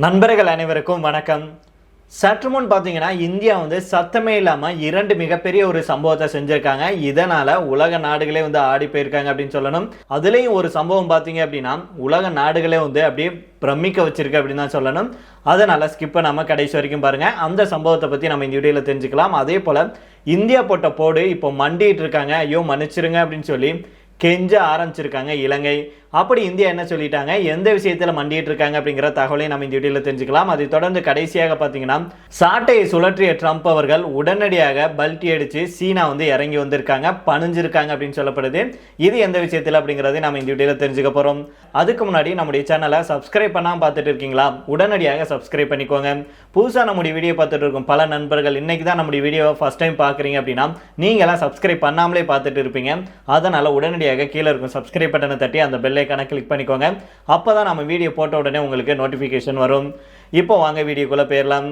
நண்பர்கள் அனைவருக்கும் வணக்கம். சற்று முன் பார்த்தீங்கன்னா இந்தியா சத்தமே இல்லாமல் இரண்டு மிகப்பெரிய ஒரு சம்பவத்தை செஞ்சுருக்காங்க. இதனால் உலக நாடுகளே ஆடி போயிருக்காங்க அப்படின்னு சொல்லணும். அதுலேயும் ஒரு சம்பவம் பார்த்தீங்க அப்படின்னா உலக நாடுகளே அப்படியே பிரமிக்க வச்சிருக்கு அப்படின்னு தான் சொல்லணும். அதனால் ஸ்கிப் பண்ணாமல் கடைசி வரைக்கும் பாருங்கள். அந்த சம்பவத்தை பற்றி நம்ம இந்த வீடியோவில் தெரிஞ்சுக்கலாம். அதே போல் இந்தியா போட்ட போடு இப்போ மண்டிட்டு இருக்காங்க. ஐயோ மன்னிச்சிருங்க அப்படின்னு சொல்லி கெஞ்ச ஆரம்பிச்சிருக்காங்க இலங்கை. அப்படி இந்தியா என்ன சொல்லிட்டாங்க, எந்த விஷயத்தில் மண்டிட்டு இருக்காங்க அப்படிங்கிற தகவலையும் நம்ம இந்த வீடியோவில் தெரிஞ்சுக்கலாம். அதை தொடர்ந்து கடைசியாக பார்த்தீங்கன்னா சாட்டையை சுழற்றிய ட்ரம்ப் அவர்கள் உடனடியாக பல்ட்டி அடித்து சீனா இறங்கி வந்திருக்காங்க, பணிஞ்சிருக்காங்க அப்படின்னு சொல்லப்படுது. இது எந்த விஷயத்தில் அப்படிங்கிறத நம்ம இந்த வீடியோவில் தெரிஞ்சுக்க போகிறோம். அதுக்கு முன்னாடி நம்முடைய சேனலை சப்ஸ்கிரைப் பண்ணாமல் பார்த்துட்டு இருக்கீங்களா, உடனடியாக சப்ஸ்கிரைப் பண்ணிக்கோங்க. புதுசாக நம்முடைய வீடியோ பார்த்துட்டு இருக்கும் பல நண்பர்கள் இன்னைக்கு தான் நம்முடைய வீடியோவை ஃபர்ஸ்ட் டைம் பார்க்குறீங்க அப்படின்னா நீங்களாம் சப்ஸ்கிரைப் பண்ணாமலே பார்த்துட்டு இருப்பீங்க. அதனால் உடனடியாக கீழே இருக்கும் சப்ஸ்கிரைப் பட்டனை தட்டி அந்த பெல் ஐகானை கிளிக் பண்ணிக்கோங்க. அப்பதான் நம்ம வீடியோ போட்ட உடனே உங்களுக்கு நோட்டிபிகேஷன் வரும். இப்போ வாங்க வீடியோக்குள்ள போயிடலாம்.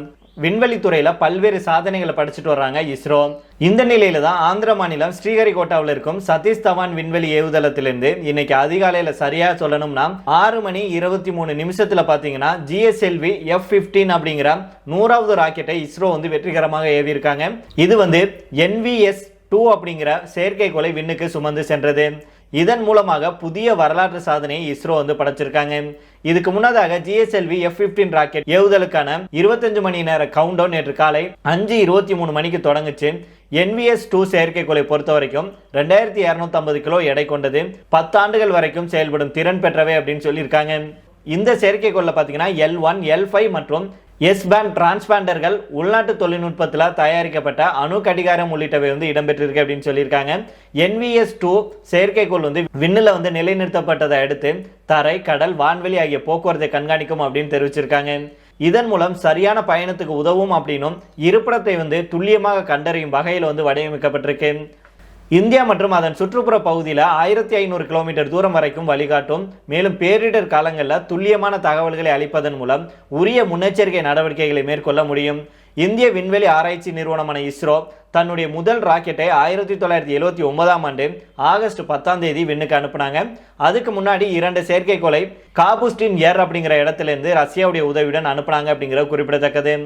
விண்வெளி துறையில பல்வேறு சாதனைகளை படிச்சுட்டு வர்றாங்க இஸ்ரோ. இந்த நிலையில தான் ஆந்திர மாநிலம் ஸ்ரீஹரிகோட்டாவில் இருக்கும் சதீஷ் தவான் விண்வெளி ஏவுதளத்திலிருந்து இன்னைக்கு அதிகாலையில சரியா சொல்லணும்னா 6:23 பாத்தீங்கன்னா GSLV F-15 அப்படிங்கிற 100வது ராக்கெட்டை இஸ்ரோ வெற்றிகரமாக ஏவி இருக்காங்க. இது NVS-2 அப்படிங்கிற செயற்கைக்கோளை விண்ணுக்கு சுமந்து சென்றது. இதன் மூலமாக புதிய வரலாற்று சாதனையை இஸ்ரோ படைச்சிருக்காங்க. இதுக்கு முன்னதாக GSLV F-15 ராக்கெட் ஏவுதலுக்கான 25 மணி நேர கவுண்டவுன் நேற்று காலை 5:23 மணிக்கு தொடங்குச்சு. NVS-2 செயற்கைக்கோளை பொறுத்த வரைக்கும் 2250 கிலோ எடை கொண்டது, 10 ஆண்டுகள் வரைக்கும் செயல்படும் திறன் பெற்றவை அப்படின்னு சொல்லியிருக்காங்க. இந்த செயற்கைக்கோள பார்த்தீங்கன்னா L1, L5 மற்றும் S-பேண்ட் டிரான்ஸ்பாண்டர்கள் உள்நாட்டு தொழில்நுட்பத்தில் தயாரிக்கப்பட்ட அணு கடிகாரம் உள்ளிட்டவை இடம்பெற்றிருக்கு அப்படின்னு சொல்லியிருக்காங்க. NVS-2 செயற்கைக்கோள் விண்ணில் நிலைநிறுத்தப்பட்டதை அடுத்து தரை, கடல், வான்வெளி ஆகிய போக்குவரத்தை கண்காணிக்கும் அப்படின்னு தெரிவிச்சிருக்காங்க. இதன் மூலம் சரியான பயணத்துக்கு உதவும் அப்படின்னும் இருப்பிடத்தை துல்லியமாக கண்டறியும் வகையில் வடிவமைக்கப்பட்டிருக்கு. இந்தியா மற்றும் அதன் சுற்றுப்புற பகுதியில் 1500 கிலோமீட்டர் தூரம் வரைக்கும் வழிகாட்டும். மேலும் பேரிடர் காலங்களில் துல்லியமான தகவல்களை அளிப்பதன் மூலம் உரிய முன்னெச்சரிக்கை நடவடிக்கைகளை மேற்கொள்ள முடியும். இந்திய விண்வெளி ஆராய்ச்சி நிறுவனமான இஸ்ரோ தன்னுடைய முதல் ராக்கெட்டை 1979ஆம் ஆண்டு ஆகஸ்ட் 10ஆம் தேதி விண்ணுக்கு அனுப்புனாங்க. அதுக்கு முன்னாடி 2 செயற்கைக்கோளை காபுஸ்டின் ஏர் அப்படிங்கிற இடத்திலிருந்து ரஷ்யாவுடைய உதவியுடன் அனுப்புனாங்க அப்படிங்கிறது குறிப்பிடத்தக்கது.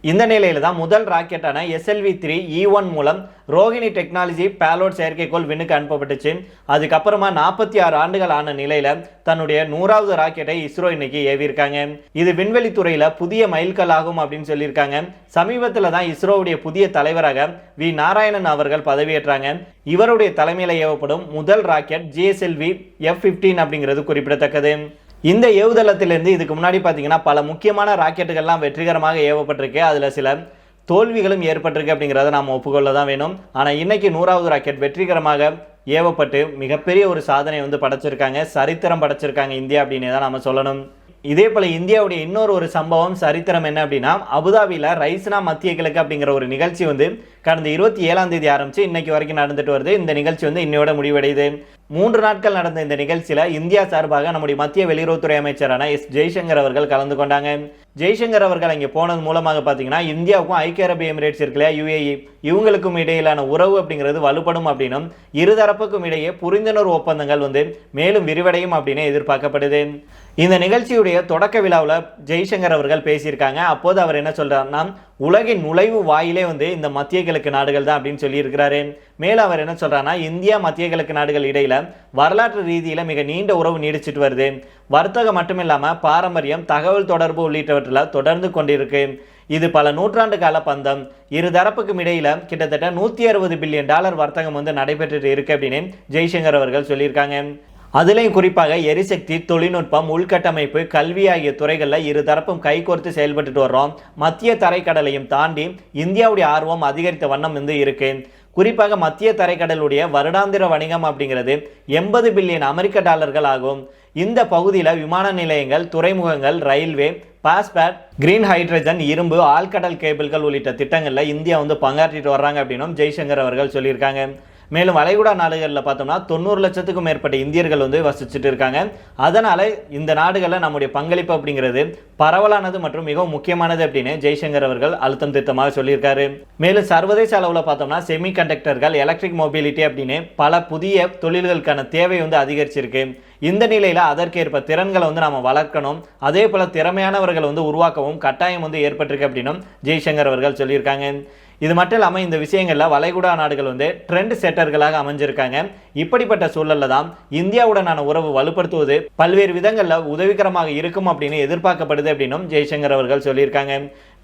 இந்த நிலையில தான் முதல் ராக்கெட்டான SLV-3 E1 மூலம் ரோஹிணி டெக்னாலஜி பேலோட் செயற்கைக்கோள் விண்ணுக்கு அனுப்பப்பட்டுச்சு. அதுக்கப்புறமா 46 ஆண்டுகள் ஆன நிலையில தன்னுடைய 100வது ராக்கெட்டை இஸ்ரோ இன்னைக்கு ஏவிருக்காங்க. இது விண்வெளி துறையில புதிய மைல்கல் ஆகும் அப்படின்னு சொல்லியிருக்காங்க. சமீபத்தில் தான் இஸ்ரோவுடைய புதிய தலைவராக வி நாராயணன் அவர்கள் பதவியேற்றாங்க. இவருடைய தலைமையில் ஏவப்படும் முதல் ராக்கெட் GSLV F-15 அப்படிங்கிறது குறிப்பிடத்தக்கது. இந்த ஏவுதளத்திலிருந்து இதுக்கு முன்னாடி பார்த்தீங்கன்னா பல முக்கியமான ராக்கெட்டுகள்லாம் வெற்றிகரமாக ஏவப்பட்டிருக்கு. அதில் சில தோல்விகளும் ஏற்பட்டிருக்கு அப்படிங்கிறத நாம் ஒப்புக்கொள்ள தான் வேணும். ஆனால் இன்னைக்கு 100வது ராக்கெட் வெற்றிகரமாக ஏவப்பட்டு மிகப்பெரிய ஒரு சாதனை படைச்சிருக்காங்க, சரித்திரம் படைச்சிருக்காங்க இந்தியா அப்படின்னு தான் நம்ம சொல்லணும். இதே போல இந்தியாவுடைய இன்னொரு சம்பவம் சரித்திரம் என்ன அப்படின்னா அபுதாபியில் ரைஸ்னா மத்திய கிழக்கு அப்படிங்கிற ஒரு நிகழ்ச்சி கடந்த 27ஆம் தேதி ஆரம்பிச்சு இன்னைக்கு வரைக்கும் நடந்துட்டு வருது. இந்த நிகழ்ச்சி இன்னையோட முடிவடையுது. 3 நாட்கள் நடந்த இந்த நிகழ்ச்சியில இந்தியா சார்பாக நம்முடைய மத்திய வெளியுறவுத்துறை அமைச்சரான எஸ் ஜெய்சங்கர் அவர்கள் கலந்து கொண்டாங்க. ஜெய்சங்கர் அவர்கள் அங்கே போனது மூலமாக பார்த்தீங்கன்னா இந்தியாவுக்கும் ஐக்கிய அரபு எமிரேட்ஸ் இருக்குல்லையா UAE, இவங்களுக்கும் இடையிலான உறவு அப்படிங்கிறது வலுப்படும் அப்படின்னும் இருதரப்புக்கும் இடையே புரிந்துணர்வு ஒப்பந்தங்கள் மேலும் விரிவடையும் அப்படின்னு எதிர்பார்க்கப்படுது. இந்த நிகழ்ச்சியுடைய தொடக்க விழாவில் ஜெய்சங்கர் அவர்கள் பேசியிருக்காங்க. அப்போது அவர் என்ன சொல்றாருன்னா உலகின் நுழைவு வாயிலே இந்த மத்திய கிழக்கு நாடுகள் தான் அப்படின்னு சொல்லியிருக்கிறாரு. மேலும் அவர் என்ன சொல்றாருன்னா இந்தியா மத்திய கிழக்கு நாடுகள் இடையில வரலாற்று ரீதியில மிக நீண்ட உறவு நீடிச்சிட்டு வருது. வர்த்தகம் மட்டுமில்லாம பாரம்பரியம், தகவல் தொடர்பு உள்ளிட்டவற்றில் தொடர்ந்து கொண்டிருக்கு. இது பல நூற்றாண்டு கால பந்தம். இரு தரப்புக்கும் இடையில கிட்டத்தட்ட $160 பில்லியன் வர்த்தகம் நடைபெற்று இருக்கு அப்படின்னு ஜெய்சங்கர் அவர்கள் சொல்லியிருக்காங்க. அதுலேயும் குறிப்பாக எரிசக்தி, தொழில்நுட்பம், உள்கட்டமைப்பு, கல்வி ஆகிய துறைகளில் இரு தரப்பும் கைகோர்த்து செயல்பட்டு வர்றோம். மத்திய தரைக்கடலையும் தாண்டி இந்தியாவுடைய ஆர்வம் அதிகரித்த வண்ணம் இருக்கு. குறிப்பாக மத்திய தரைக்கடலுடைய வருடாந்திர வணிகம் அப்படிங்கிறது $80 பில்லியன் ஆகும். இந்த பகுதியில் விமான நிலையங்கள், துறைமுகங்கள், ரயில்வே, பாஸ்பேட், கிரீன் ஹைட்ரஜன், இரும்பு, ஆழ்கடல் கேபிள்கள் உள்ளிட்ட திட்டங்களில் இந்தியா பங்காற்றிட்டு வர்றாங்க அப்படின்னும் ஜெய்சங்கர் அவர்கள் சொல்லியிருக்காங்க. மேலும் வளைகுடா நாடுகளில் பார்த்தோம்னா 90 லட்சத்துக்கும் மேற்பட்ட இந்தியர்கள் வந்து வசிச்சுட்டு இருக்காங்க. அதனால இந்த நாடுகளில் நம்முடைய பங்களிப்பு அப்படிங்கிறது பரவலானது மற்றும் மிகவும் முக்கியமானது அப்படின்னு ஜெய்சங்கர் அவர்கள் அழுத்தம் திருத்தமாக சொல்லியிருக்காரு. மேலும் சர்வதேச அளவில் பார்த்தோம்னா செமி கண்டக்டர்கள், எலக்ட்ரிக் மொபிலிட்டி அப்படின்னு பல புதிய தொழில்களுக்கான தேவை வந்து அதிகரிச்சிருக்கு. இந்த நிலையில அதற்கேற்ப திறன்களை வந்து நாம வளர்க்கணும், அதே போல திறமையானவர்களை வந்து உருவாக்கவும் கட்டாயம் வந்து ஏற்பட்டிருக்கு அப்படின்னும் ஜெய்சங்கர் அவர்கள் சொல்லியிருக்காங்க. இது மட்டும் இல்லாமல் இந்த விஷயங்கள்ல வளைகுடா நாடுகள் வந்து ட்ரெண்ட் செட்டர்களாக அமைஞ்சிருக்காங்க. இப்படிப்பட்ட சூழல்ல தான் இந்தியாவுடனான உறவு வலுப்படுத்துவது பல்வேறு விதங்களில் உதவிகரமாக இருக்கும் அப்படின்னு எதிர்பார்க்கப்படுது அப்படின்னும் ஜெய்சங்கர் அவர்கள் சொல்லியிருக்காங்க.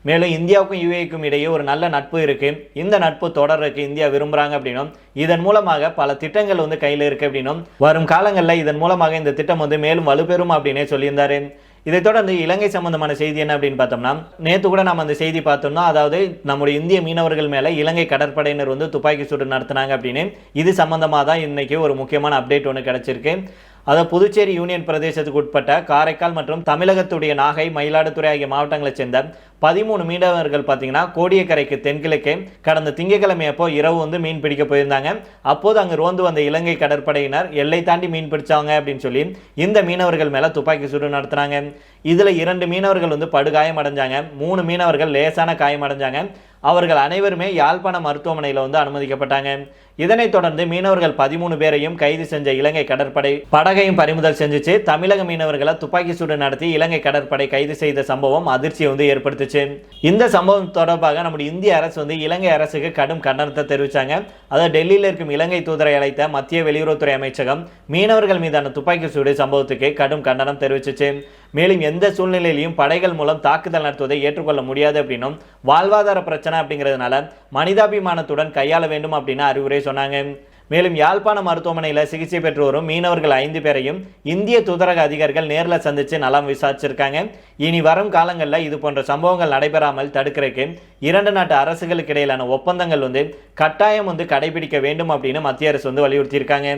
மேலும் இந்தியாவுக்கும் யுஏக்கும் இடையே ஒரு நல்ல நட்பு இருக்கு, இந்த நட்பு தொடர்றதுக்கு இந்தியா விரும்புறாங்க அப்படின்னும் இதன் மூலமாக பல திட்டங்கள் வந்து கையில் இருக்கு அப்படின்னும் வரும் காலங்களில் இதன் மூலமாக இந்த திட்டம் வந்து மேலும் வலுப்பெறும் அப்படின்னே சொல்லியிருந்தாரு. இதை தொடர்ந்து இலங்கை சம்பந்தமான செய்தி என்ன அப்படின்னு பார்த்தோம்னா, நேற்று கூட நம்ம அந்த செய்தி பார்த்தோம்னா, அதாவது நம்முடைய இந்திய மீனவர்கள் மேல இலங்கை கடற்படையினர் வந்து துப்பாக்கி சூடு நடத்தினாங்க அப்படின்னு. இது சம்பந்தமாக தான் இன்னைக்கு ஒரு முக்கியமான அப்டேட் ஒன்று கிடைச்சிருக்கு. அதாவது புதுச்சேரி யூனியன் பிரதேசத்துக்கு உட்பட்ட காரைக்கால் மற்றும் தமிழகத்துடைய நாகை, மயிலாடுதுறை ஆகிய மாவட்டங்களைச் சேர்ந்த 13 மீனவர்கள் பார்த்தீங்கன்னா கோடியக்கரைக்கு தென்கிழக்கே கடந்த திங்கட்கிழமை அப்போ இரவு வந்து மீன் பிடிக்க போயிருந்தாங்க. அப்போது அங்கு ரோந்து வந்த இலங்கை கடற்படையினர் எல்லை தாண்டி மீன் பிடிச்சாங்க அப்படின்னு சொல்லி இந்த மீனவர்கள் மேல துப்பாக்கி சூடு நடத்தினாங்க. இதுல 2 மீனவர்கள் வந்து படுகாயம் அடைஞ்சாங்க, 3 மீனவர்கள் லேசான காயம் அடைஞ்சாங்க. அவர்கள் அனைவருமே யாழ்ப்பாண மருத்துவமனையில் வந்து அனுமதிக்கப்பட்டாங்க. இதனைத் தொடர்ந்து மீனவர்கள் 13 பேரையும் கைது செஞ்ச இலங்கை கடற்படை படகையும் பறிமுதல் செஞ்சுச்சு. தமிழக மீனவர்களை துப்பாக்கி சூடு நடத்தி இலங்கை கடற்படை கைது செய்த சம்பவம் அதிர்ச்சியை வந்து ஏற்படுத்துச்சு. இந்த சம்பவம் தொடர்பாக நம்முடைய இந்திய அரசு வந்து இலங்கை அரசுக்கு கடும் கண்டனத்தை தெரிவித்தாங்க. அதாவது டெல்லியில் இருக்கும் இலங்கை தூதரை அழைத்த மத்திய வெளியுறவுத்துறை அமைச்சகம் மீனவர்கள் மீதான துப்பாக்கி சூடு சம்பவத்துக்கு கடும் கண்டனம் தெரிவிச்சிச்சு. மேலும் எந்த சூழ்நிலையிலையும் படைகள் மூலம் தாக்குதல் நடத்துவதை ஏற்றுக்கொள்ள முடியாது அப்படின்னும் வாழ்வாதார பிரச்சனை அப்படிங்கிறதுனால மனிதாபிமானத்துடன் கையாள வேண்டும் அப்படின்னு அறிவுரை சொன்னாங்க. மேலும் யாழ்ப்பாண மருத்துவமனையில் சிகிச்சை பெற்று வரும் மீனவர்கள் 5 பேரையும் இந்திய தூதரக அதிகாரிகள் நேரில் சந்திச்சு நலம் விசாரிச்சிருக்காங்க. இனி வரும் காலங்களில் இது போன்ற சம்பவங்கள் நடைபெறாமல் தடுக்கிறதுக்கு 2 நாட்டு அரசுகளுக்கு இடையிலான ஒப்பந்தங்கள் வந்து கட்டாயம் வந்து கடைபிடிக்க வேண்டும் அப்படின்னு மத்திய அரசு வந்து வலியுறுத்தியிருக்காங்க.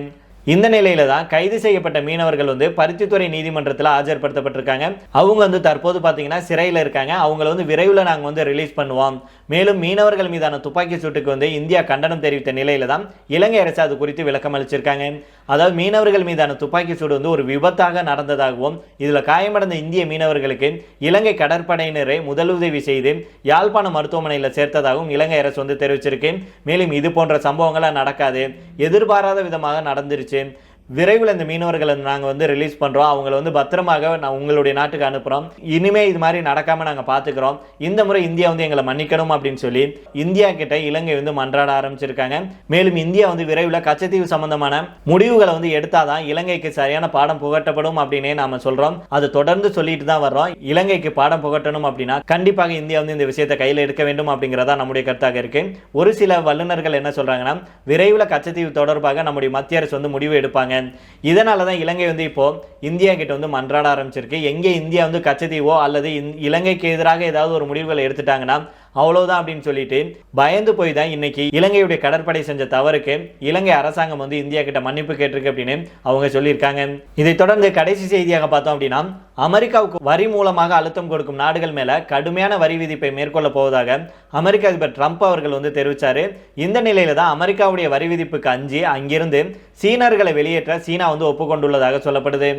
இந்த நிலையில தான் கைது செய்யப்பட்ட மீனவர்கள் வந்து பருத்தித்துறை நீதிமன்றத்தில் ஆஜர்படுத்தப்பட்டிருக்காங்க. அவங்க வந்து தற்போது பார்த்தீங்கன்னா சிறையில் இருக்காங்க. அவங்களை வந்து விரைவில் நாங்கள் வந்து ரிலீஸ் பண்ணுவோம். மேலும் மீனவர்கள் மீதான துப்பாக்கி சூட்டுக்கு வந்து இந்தியா கண்டனம் தெரிவித்த நிலையில தான் இலங்கை அரசு அது குறித்து விளக்கம் அளிச்சிருக்காங்க. அதாவது மீனவர்கள் மீதான துப்பாக்கி சூடு வந்து ஒரு விபத்தாக நடந்ததாகவும் இதுல காயமடைந்த இந்திய மீனவர்களுக்கு இலங்கை கடற்படையினரை முதலுதவி செய்து யாழ்ப்பாண மருத்துவமனையில் சேர்த்ததாகவும் இலங்கை அரசு வந்து தெரிவிச்சிருக்கு. மேலும் இது போன்ற சம்பவங்களா நடக்காது, எதிர்பாராத விதமாக நடந்துருச்சு, விரைவில் இந்த மீனவர்களை நாங்கள் வந்து ரிலீஸ் பண்ணுறோம், அவங்களை வந்து பத்திரமாக உங்களுடைய நாட்டுக்கு அனுப்புகிறோம், இனிமேல் இது மாதிரி நடக்காமல் நாங்கள் பார்த்துக்கிறோம், இந்த முறை இந்தியா வந்து எங்களை மன்னிக்கணும் அப்படின்னு சொல்லி இந்தியா கிட்ட இலங்கை வந்து மன்றாட ஆரம்பிச்சிருக்காங்க. மேலும் இந்தியா வந்து விரைவில் கச்சத்தீவு சம்பந்தமான முடிவுகளை வந்து எடுத்தாதான் இலங்கைக்கு சரியான பாடம் புகட்டப்படும் அப்படின்னே நாம சொல்கிறோம். அது தொடர்ந்து சொல்லிட்டு தான் வர்றோம். இலங்கைக்கு பாடம் புகட்டணும் அப்படின்னா கண்டிப்பாக இந்தியா வந்து இந்த விஷயத்தை கையில் எடுக்க வேண்டும் அப்படிங்கிறதா நம்முடைய கருத்தாக இருக்கு. ஒரு சில வல்லுநர்கள் என்ன சொல்றாங்கன்னா, விரைவில் கச்சத்தீவு தொடர்பாக நம்முடைய மத்திய அரசு வந்து முடிவு எடுப்பாங்க. இதனால தான் இலங்கை வந்து இப்போ இந்தியா கிட்ட வந்து மன்றாட ஆரம்பிச்சிருக்கு. எங்கே இந்தியா வந்து கச்சத்தீவோ அல்லது இலங்கைக்கு எதிராக ஏதாவது ஒரு முடிவுகளை எடுத்துட்டாங்கன்னா அவ்வளவுதான் அப்படின்னு சொல்லிட்டு பயந்து போய் தான் இன்னைக்கு இலங்கையுடைய கடற்படை செஞ்ச தவறுக்கு இலங்கை அரசாங்கம் வந்து இந்தியா கிட்ட மன்னிப்பு கேட்டிருக்கு அப்படின்னு அவங்க சொல்லியிருக்காங்க. இதை தொடர்ந்து கடைசி செய்தியாக பார்த்தோம் அப்படின்னா, அமெரிக்காவுக்கு வரி மூலமாக அழுத்தம் கொடுக்கும் நாடுகள் மேல கடுமையான வரி விதிப்பை மேற்கொள்ள போவதாக அமெரிக்க அதிபர் ட்ரம்ப் அவர்கள் வந்து தெரிவிச்சாரு. இந்த நிலையில தான் அமெரிக்காவுடைய வரி விதிப்புக்கு அஞ்சி அங்கிருந்து சீனர்களை வெளியேற்ற சீனா வந்து ஒப்புக்கொண்டுள்ளதாக சொல்லப்படுது.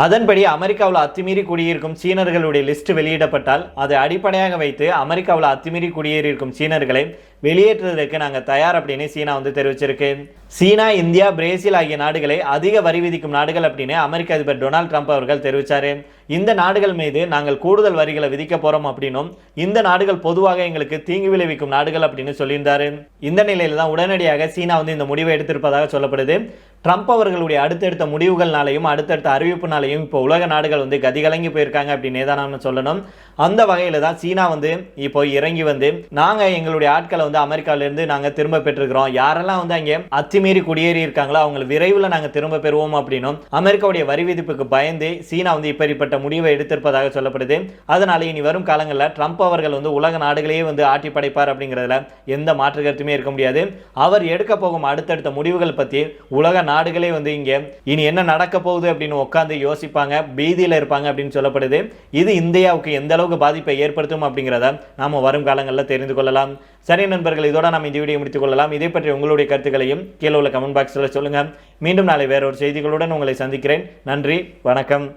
அதன்படி அமெரிக்காவில் அத்துமீறி குடியிருக்கும் சீனர்களுடைய லிஸ்ட் வெளியிடப்பட்டால் அதை அடிப்படையாக வைத்து அமெரிக்காவில் அத்துமீறி குடியேறியிருக்கும் சீனர்களை வெளியேற்றுவதற்கு நாங்கள் தயார் அப்படின்னு சீனா வந்து தெரிவிச்சிருக்கு. சீனா, இந்தியா, பிரேசில் ஆகிய நாடுகளை அதிக வரி விதிக்கும் நாடுகள் அப்படின்னு அமெரிக்க அதிபர் டொனால்ட் ட்ரம்ப் அவர்கள் தெரிவித்தார். இந்த நாடுகள் மீது நாங்கள் கூடுதல் வரிகளை விதிக்க போறோம் அப்படின்னும் இந்த நாடுகள் பொதுவாக எங்களுக்கு தீங்கு விளைவிக்கும் நாடுகள் அப்படின்னு சொல்லியிருந்தாரு. இந்த நிலையில தான் உடனடியாக சீனா வந்து இந்த முடிவை எடுத்திருப்பதாக சொல்லப்படுது. ட்ரம்ப் அவர்களுடைய அடுத்தடுத்த முடிவுகள்னாலையும் அடுத்தடுத்த அறிவிப்புனாலையும் இப்போ உலக நாடுகள் வந்து கதிகலங்கி போயிருக்காங்க அப்படின்னே தான் நம்ம சொல்லணும். அந்த வகையில தான் சீனா வந்து இப்போ இறங்கி வந்து நாங்கள் எங்களுடைய ஆட்களை வந்து அமெரிக்காவிலிருந்து நாங்கள் திரும்ப பெற்றிருக்கிறோம், யாரெல்லாம் வந்து அங்கே அத்துமீறி குடியேறி இருக்காங்களோ அவங்களை விரைவில் நாங்கள் திரும்ப பெறுவோம் அப்படின்னும் அமெரிக்காவுடைய வரி விதிப்புக்கு பயந்து சீனா வந்து இப்படிப்பட்ட முடிவை எடுத்திருப்பதாக சொல்லப்படுது. அதனால இனி வரும் காலங்களில் ட்ரம்ப் அவர்கள் வந்து உலக நாடுகளையே வந்து ஆட்டி படைப்பார் அப்படிங்கிறதுல எந்த மாற்று கருத்துமே இருக்க முடியாது. அவர் எடுக்க போகும் அடுத்தடுத்த முடிவுகள் பற்றி உலக நாடுகளே வந்து இங்கே இனி என்ன நடக்க போகுது அப்படின்னு உட்காந்து யோசிப்பாங்க, பீதியில் இருப்பாங்க அப்படின்னு சொல்லப்படுது. இது இந்தியாவுக்கு எந்த அளவுக்கு பாதிப்பை ஏற்படுத்தும் அப்படிங்கிறத நாம வரும் காலங்களில் தெரிந்து கொள்ளலாம். சரி நண்பர்கள், இதோட நாம் இந்த வீடியோ முடித்துக் கொள்ளலாம். இதை பற்றி உங்களுடைய கருத்துக்களையும் கீழே உள்ள கமெண்ட் பாக்ஸில் சொல்லுங்க. மீண்டும் நாளை வேற ஒரு செய்திகளுடன் உங்களை சந்திக்கிறேன். நன்றி, வணக்கம்.